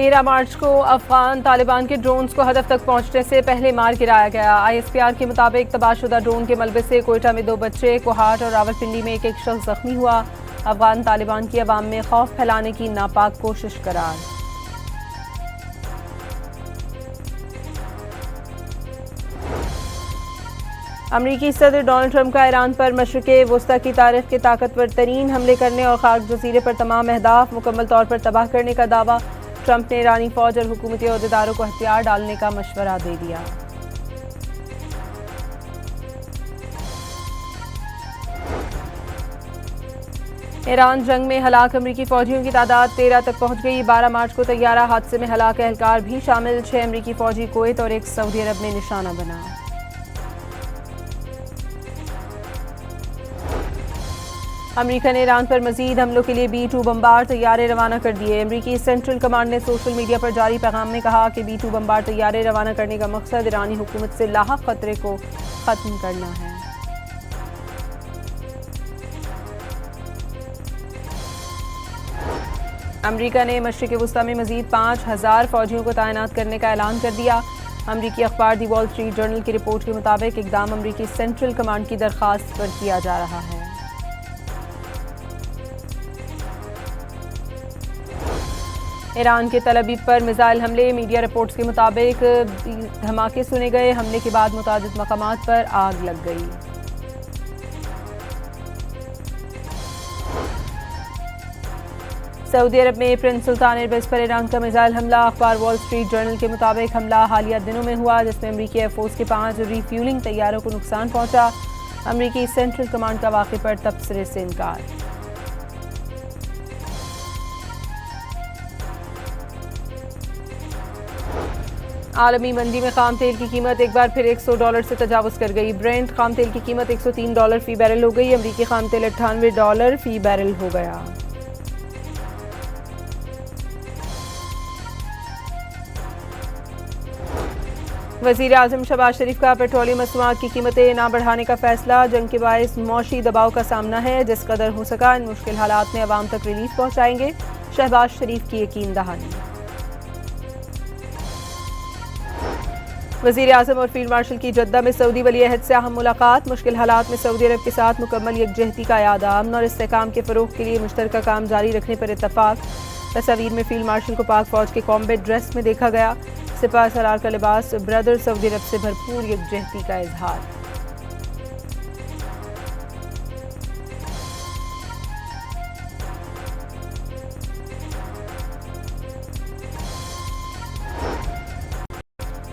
13 मार्च को अफगान तालिबान के ड्रोन्स को हदफ तक पहुंचने से पहले मार गिराया गया। ISPR के मुताबिक तबाहशुदा ड्रोन के मलबे से कोयटा में 2 बच्चे, कोहाट और रावलपिंडी में एक शख्स जख्मी हुआ। अफगान तालिबान की अवाम में खौफ फैलाने की नापाक कोशिश करार। अमरीकी सदर डोनाल्ड ट्रंप का ईरान पर मशरिक़ वस्ता की तारीख के ताकतवर तरीन हमले करने और खाक जजीरे पर तमाम अहदाफ मुकम्मल तौर पर तबाह करने का दावा। ट्रंप ने ईरानी फौज और हुकूमती अहदेदारों को हथियार डालने का मशवरा दे दिया। ईरान जंग में हलाक अमरीकी फौजियों की तादाद 13 तक पहुंच गई। 12 मार्च को तैयारा हादसे में हलाक एहलकार भी शामिल। 6 अमरीकी फौजी कुवैत और 1 सऊदी अरब में निशाना बना। अमरीका ने ईरान पर मजीद हमलों के लिए B-2 बम्बार तैयारे रवाना कर दिए। अमरीकी सेंट्रल कमांड ने सोशल मीडिया पर जारी पैगाम में कहा कि B-2 बम्बार तैयारे रवाना करने का मकसद ईरानी हुकूमत से लाहक खतरे को खत्म करना है। अमरीका ने मशरिक़ वस्ता में मजीद 5000 फौजियों को तैनात करने का ऐलान कर दिया। अमरीकी अखबार दी वॉल स्ट्रीट जर्नल की रिपोर्ट के मुताबिक इक़दाम अमरीकी सेंट्रल कमांड की दरख्वास्त पर किया जा रहा है। ईरान के तल अबीब पर मिसाइल हमले। मीडिया रिपोर्ट्स के मुताबिक धमाके सुने गए। हमले के बाद मुतादिद मकामात पर आग लग गई। सऊदी अरब में प्रिंस सुल्तान एयरबेस पर ईरान का मिसाइल हमला। अखबार वॉल स्ट्रीट जर्नल के मुताबिक हमला हालिया दिनों में हुआ, जिसमें अमरीकी एयरफोर्स के 5 रीफ्यूलिंग तैयारों को नुकसान पहुंचा। अमरीकी सेंट्रल कमांड का वाक़े पर तबसरे से इनकार। आलमी मंडी में खाम तेल की कीमत एक बार फिर $100 से तजावुज़ कर गई। ब्रेंट खाम तेल की कीमत $103 फी बैरल हो गई। अमरीकी खाम तेल $98 फी बैरल हो गया। वज़ीर आज़म शहबाज शरीफ का पेट्रोलियम मसनूआत की कीमतें ना बढ़ाने का फैसला। जंग के बायस मौशी दबाव का सामना है। जिस कदर हो सका इन मुश्किल हालात में अवाम तक रिलीफ पहुँचाएंगे। शहबाज शरीफ की यकीन दहानी। वज़ीर आज़म और फील्ड मार्शल की जद्दा में सऊदी वली अहद से अहम मुलाकात। मुश्किल हालात में सऊदी अरब के साथ मुकम्मल यकजहती का यादा। अमन और इस्तेहकाम के फ़रोग़ के लिए मुश्तरका काम जारी रखने पर इत्तफ़ाक़। तस्वीर में फील्ड मार्शल को पाक फ़ौज के कॉम्बैट ड्रेस में देखा गया। सिपाह सलार का लिबास ब्रदर सऊदी अरब से भरपूर यकजहती का इजहार।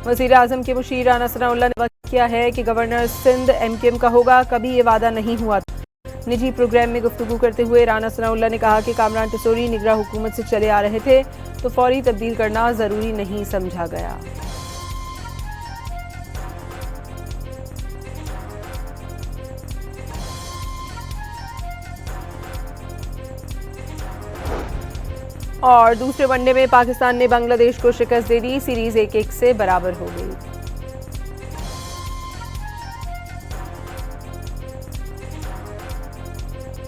वज़ीर आज़म के मुशीर राना सनाउल्लाह ने वादा किया है कि गवर्नर सिंध MKM का होगा। कभी ये वादा नहीं हुआ। निजी प्रोग्राम में गुफ्तगू करते हुए राना सनाउल्लाह ने कहा कि कामरान टसोरी निगरां हुकूमत से चले आ रहे थे तो फौरी तब्दील करना ज़रूरी नहीं समझा गया। और दूसरे वनडे में पाकिस्तान ने बांग्लादेश को शिकस्त दे दी। सीरीज 1-1 से बराबर हो गई।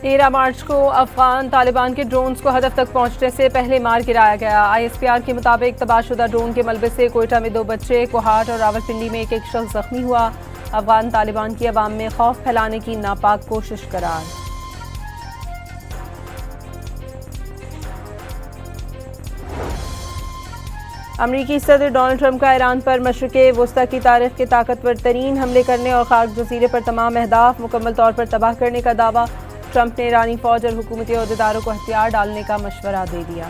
तेरह मार्च को अफगान तालिबान के ड्रोन्स को हदफ तक पहुंचने से पहले मार गिराया गया। ISPR के मुताबिक तबाहशुदा ड्रोन के मलबे से कोयटा में 2 बच्चे, कोहाट और रावलपिंडी में एक शख्स जख्मी हुआ। अफगान तालिबान की अवाम में खौफ फैलाने की नापाक कोशिश करार। अमरीकी सदर डोनाल्ड ट्रंप का ईरान पर मशरिक़ वस्ता की तारीख के ताकतवर तरीन हमले करने और खाक जजीरे पर तमाम अहदाफ मुकम्मल तौर पर तबाह करने का दावा। ट्रंप ने ईरानी फौज और हुकूमती अहदेदारों को हथियार डालने का मशवरा दे दिया।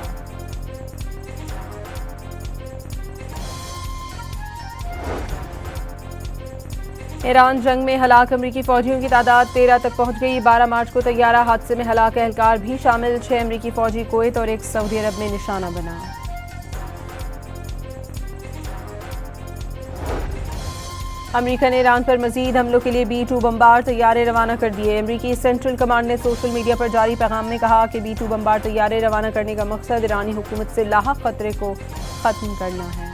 ईरान जंग में हलाक अमरीकी फौजियों की तादाद 13 तक पहुंच गई। 12 मार्च को तैयारा हादसे में हलाक एहलकार भी शामिल। 6 अमरीकी फौजी कुवैत और 1 सऊदी अरब में निशाना बना। अमरीका ने ईरान पर मजीद हमलों के लिए B-2 बम्बार तैयारे रवाना कर दिए। अमरीकी सेंट्रल कमांड ने सोशल मीडिया पर जारी पैगाम में कहा कि B-2 बम्बार तैयारे रवाना करने का मकसद ईरानी हुकूमत से लाहक खतरे को खत्म करना है।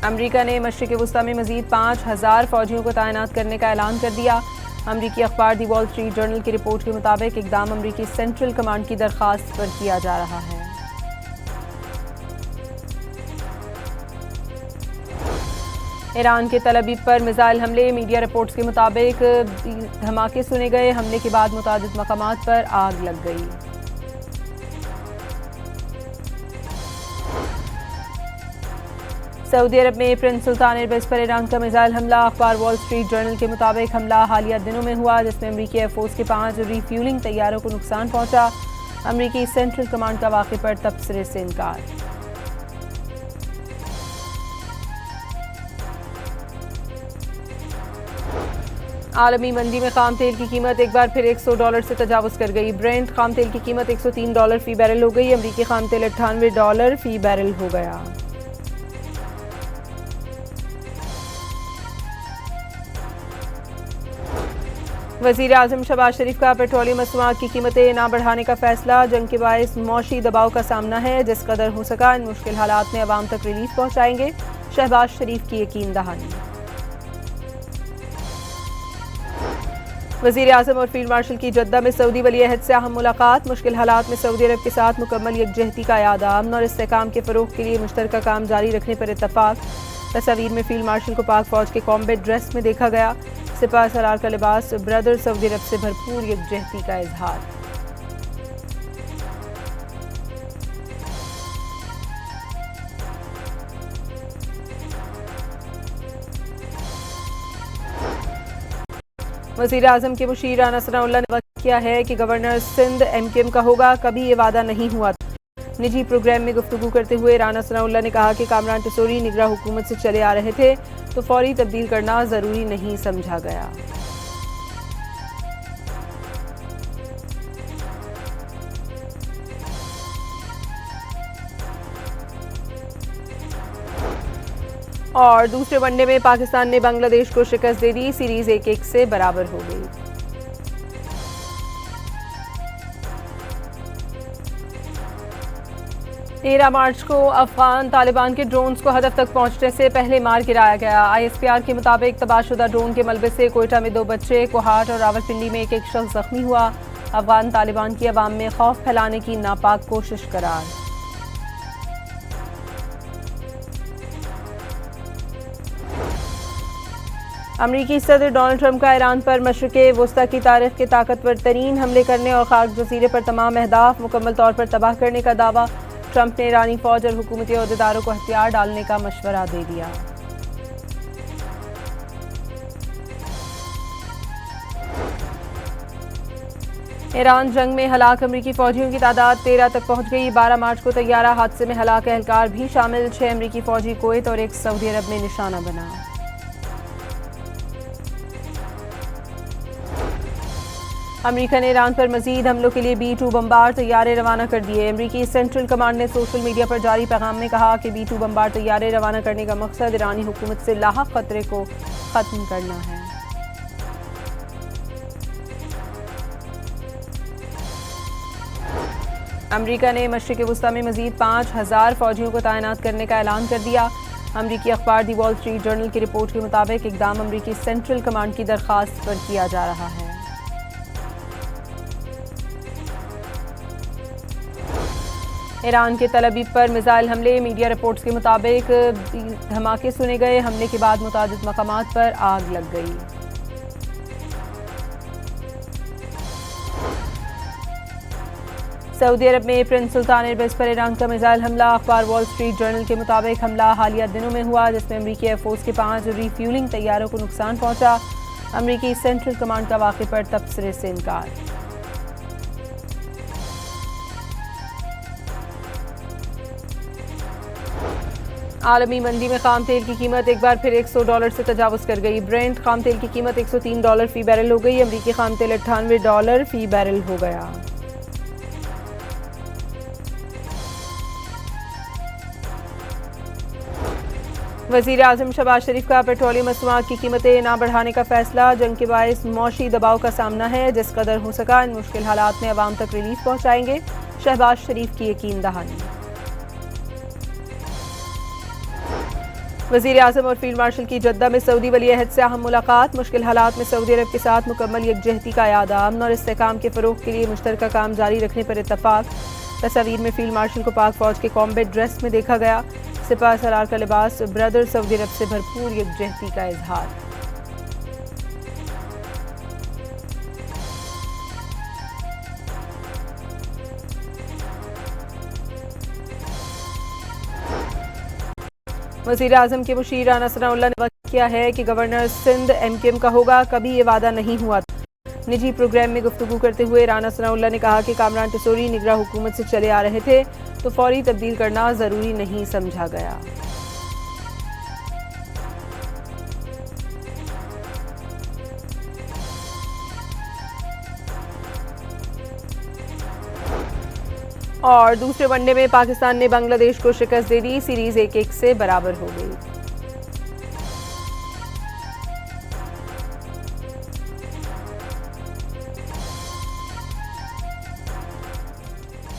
अमरीका ने मशरिक़ वस्ता में मजीद 5000 फौजियों को तैनात करने का ऐलान कर दिया। अमरीकी अखबार दी वॉल स्ट्रीट जर्नल की रिपोर्ट के मुताबिक इकदाम अमरीकी सेंट्रल कमांड की दरख्वास्त पर किया जा रहा है। ईरान के तल अवीव पर मिसाइल हमले, मीडिया रिपोर्ट्स के मुताबिक धमाके सुने गए। हमले के बाद मुतादिद मकामात पर आग लग गई। सऊदी अरब में प्रिंस सुल्तान एयरबेस पर ईरान का मिसाइल हमला। अखबार वॉल स्ट्रीट जर्नल के मुताबिक हमला हालिया दिनों में हुआ, जिसमें अमरीकी एयरफोर्स के 5 रीफ्यूलिंग तैयारों को नुकसान पहुंचा। अमरीकी सेंट्रल कमांड का वाक़े पर तबसरे से इनकार। आलमी मंदी में खाम तेल की कीमत एक बार फिर $100 से तजावुज़ कर गई। ब्रेंट खाम तेल की कीमत $103 फी बैरल हो गई। अमरीकी खाम तेल $98 फी बैरल हो गया। वज़ीर आज़म शहबाज शरीफ का पेट्रोलियम मसनूआत की कीमतें ना बढ़ाने का फैसला। जंग के बायस मौशी दबाव का सामना है, जिस कदर हो सका इन मुश्किल हालात में अवाम तक रिलीफ पहुंचाएंगे। शहबाज शरीफ की यकीन दहानी। वज़ीर आज़म और फील्ड मार्शल की जद्दा में सऊदी वली अहद से अहम मुलाकात। मुश्किल हालात में सऊदी अरब के साथ मुकम्मल यकजहती का यादा। अमन और इस्तेहकाम के फ़रोग़ के लिए मुश्तरका काम जारी रखने पर इत्तफ़ाक़। तस्वीर में फील्ड मार्शल को पाक फ़ौज के कॉम्बैट ड्रेस में देखा गया। सिपाह सलार का लिबास ब्रदर सऊदी अरब से भरपूर यकजहती का इजहार। वज़ीर आज़म के मुशीर राना सनाउल्लाह ने वादा किया है कि गवर्नर सिंध MKM का होगा, कभी ये वादा नहीं हुआ। निजी प्रोग्राम में गुफ्तगू करते हुए राना सनाउल्लाह ने कहा कि कामरान टसोरी निगरान हुकूमत से चले आ रहे थे तो फौरी तब्दील करना ज़रूरी नहीं समझा गया। और दूसरे वनडे में पाकिस्तान ने बांग्लादेश को शिकस्त दे दी। सीरीज 1-1 से बराबर हो गई। तेरह मार्च को अफगान तालिबान के ड्रोन्स को हदफ तक पहुंचने से पहले मार गिराया गया। ISPR के मुताबिक तबाहशुदा ड्रोन के मलबे से कोयटा में 2 बच्चे, कोहाट और रावलपिंडी में एक शख्स जख्मी हुआ। अफगान तालिबान की अवाम में खौफ फैलाने की नापाक कोशिश करार। अमरीकी सदर डोनाल्ड ट्रंप का ईरान पर मशरिक़ वुस्ता की तारीख के ताकतवर तरीन हमले करने और खाक जजीरे पर तमाम अहदाफ मुकम्मल तौर पर तबाह करने का दावा। ट्रंप ने ईरानी फौज और हुकूमती अहदेदारों को हथियार डालने का मशवरा दे दिया। ईरान जंग में हलाक अमरीकी फौजियों की तादाद 13 तक पहुंच गई। 12 मार्च को तैयारा हादसे में हलाक एहलकार भी शामिल। 6 अमरीकी फौजी कुवैत और 1 सऊदी अरब में निशाना बना। अमेरिका ने ईरान पर मजीद हमलों के लिए B-2 बम्बार तैयारे रवाना कर दिए। अमरीकी सेंट्रल कमांड ने सोशल मीडिया पर जारी पैगाम में कहा कि B-2 बम्बार तैयारे रवाना करने का मकसद ईरानी हुकूमत से लाहक खतरे को खत्म करना है। अमेरिका ने मशरिक़ वुस्ता में मजीद 5000 फौजियों को तैनात करने का ऐलान कर दिया। अमरीकी अखबार दी वॉल स्ट्रीट जर्नल की रिपोर्ट के मुताबिक इकदाम अमरीकी सेंट्रल कमांड की दरख्वास्त पर किया जा रहा है। ईरान के तल अवीव पर मिसाइल हमले, मीडिया रिपोर्ट्स के मुताबिक धमाके सुने गए। हमले के बाद मुतादिद मकामात पर आग लग गई। सऊदी अरब में प्रिंस सुल्तान एयरबेस पर ईरान का मिसाइल हमला। अखबार वॉल स्ट्रीट जर्नल के मुताबिक हमला हालिया दिनों में हुआ, जिसमें अमरीकी एयरफोर्स के 5 रीफ्यूलिंग तैयारों को नुकसान पहुंचा। अमरीकी सेंट्रल कमांड का वाक़े पर तबसरे से इनकार। आलमी मंदी में खाम तेल की कीमत एक बार फिर $100 से तजावुज़ कर गई। ब्रेंट खाम तेल की कीमत $103 फी बैरल हो गई। अमरीकी खाम तेल $98 फी बैरल हो गया। वज़ीर आज़म शहबाज शरीफ का पेट्रोलियम मसनूआत की कीमतें ना बढ़ाने का फैसला। जंग के बायस मौशी दबाव का सामना है, जिस कदर हो सका इन मुश्किल हालात में अवाम तक रिलीफ पहुंचाएंगे। शहबाज शरीफ की यकीन दहानी। वजीर आजम और फील्ड मार्शल की जद्दा में सऊदी वली अहद से अहम मुलाकात। मुश्किल हालात में सऊदी अरब के साथ मुकम्मल यकजहती का यादाम और इस्तेहकाम के फरोग के लिए मुश्तरका काम जारी रखने पर इत्तफाक। तस्वीर में फील्ड मार्शल को पाक फौज के कॉम्बैट ड्रेस में देखा गया। सिपाह सलार का लिबास ब्रदर सऊदी अरब से भरपूर यकजहती का इजहार। वज़ीर आज़म के मुशीर राना सनाउल्लाह ने वादा किया है कि गवर्नर सिंध MKM का होगा, कभी ये वादा नहीं हुआ। निजी प्रोग्राम में गुफ्तगू करते हुए राना सनाउल्लाह ने कहा कि कामरान टिसोरी निगरान हुकूमत से चले आ रहे थे तो फौरी तब्दील करना ज़रूरी नहीं समझा गया। और दूसरे वनडे में पाकिस्तान ने बांग्लादेश को शिकस्त दे दी। सीरीज 1-1 से बराबर हो गई।